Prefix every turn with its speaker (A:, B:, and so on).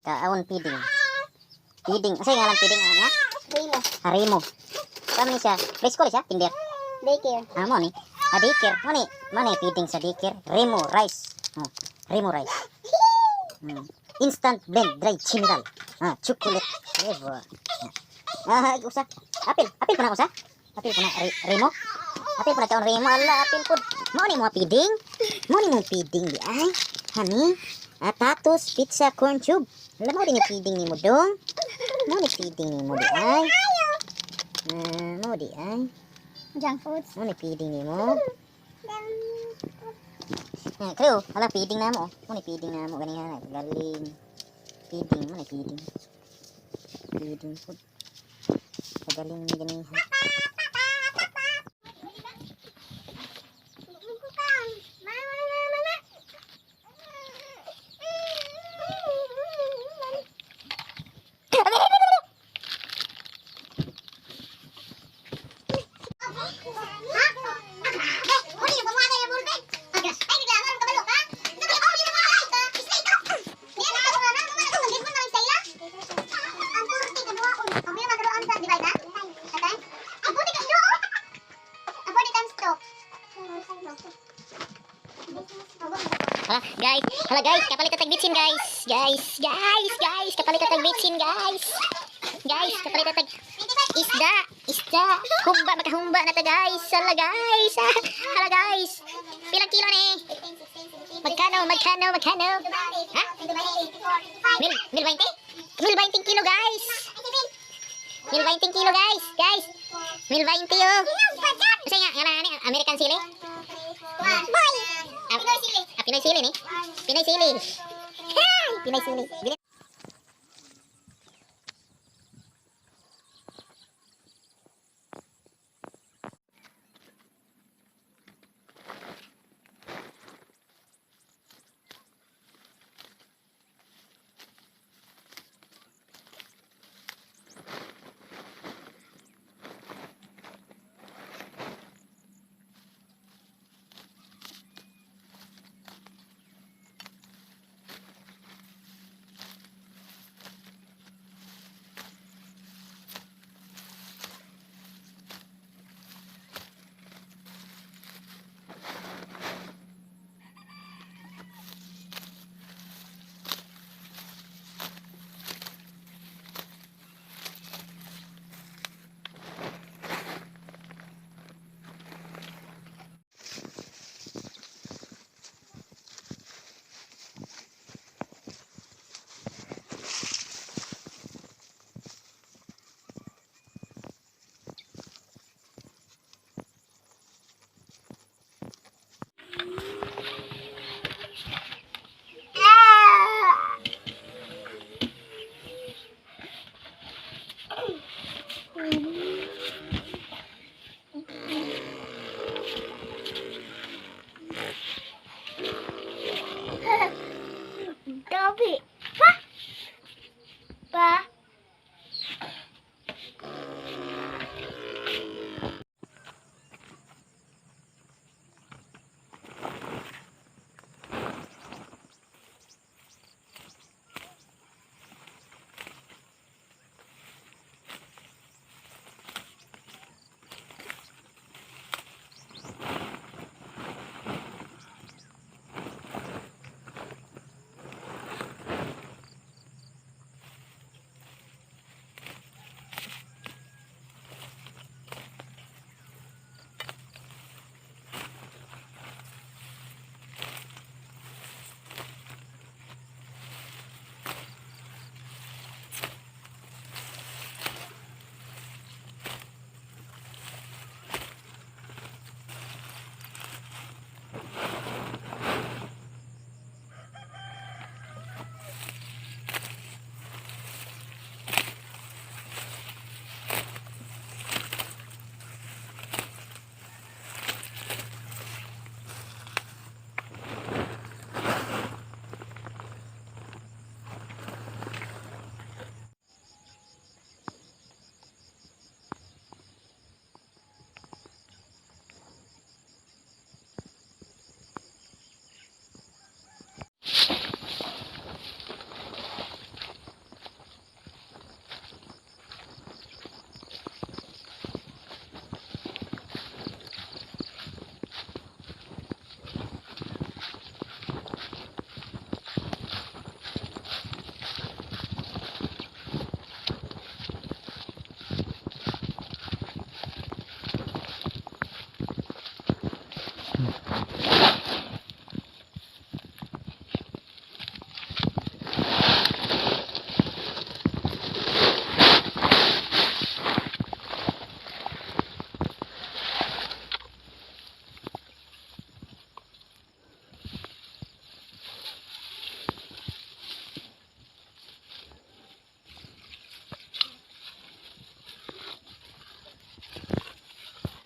A: Kaon feeding. Feeding. Asa yung ngalan feeding niya?
B: Rimo.
A: Harimo. Kami siya. Preschool siya, kinder.
B: Daycare.
A: Mo ni. Daycare. Mo ni feeding sa daycare. Rimo rice. Rimo rice. Instant blend dry chemical. Chocolate flavor. Usa. Apil pa na usa. Apil pa na Rimo. Apil pa na kaon Rimo. Ala, apil po. Mo ni mo feeding. Mo ni mo feeding di ay. Honey. Tatos, pizza, corn tube. Alam mo din yung feeding ni mo dong. Mo ni feeding ni mo di ay. Mo di ay.
B: Junk foods.
A: Mo ni feeding ni mo. Kreo, ala feeding na mo. Mo ni feeding na mo. Ganyan na. Galing. Feeding. Mo ni feeding. Feeding food. Galing ni ganyan. Hala guys, kapalit atag bitsin guys. Kapalit atag bitsin guys. Kapalit atag isda. Humba, makahumba na ta guys. Hala guys. Pilang kilo ni? Magkano? Ha? Mil 20? Mil 20 kilo guys. Mil 20 kilo guys. Mil 20 oh. Kasi nga, American sili? Pinoy sili ni? Pinoy sili.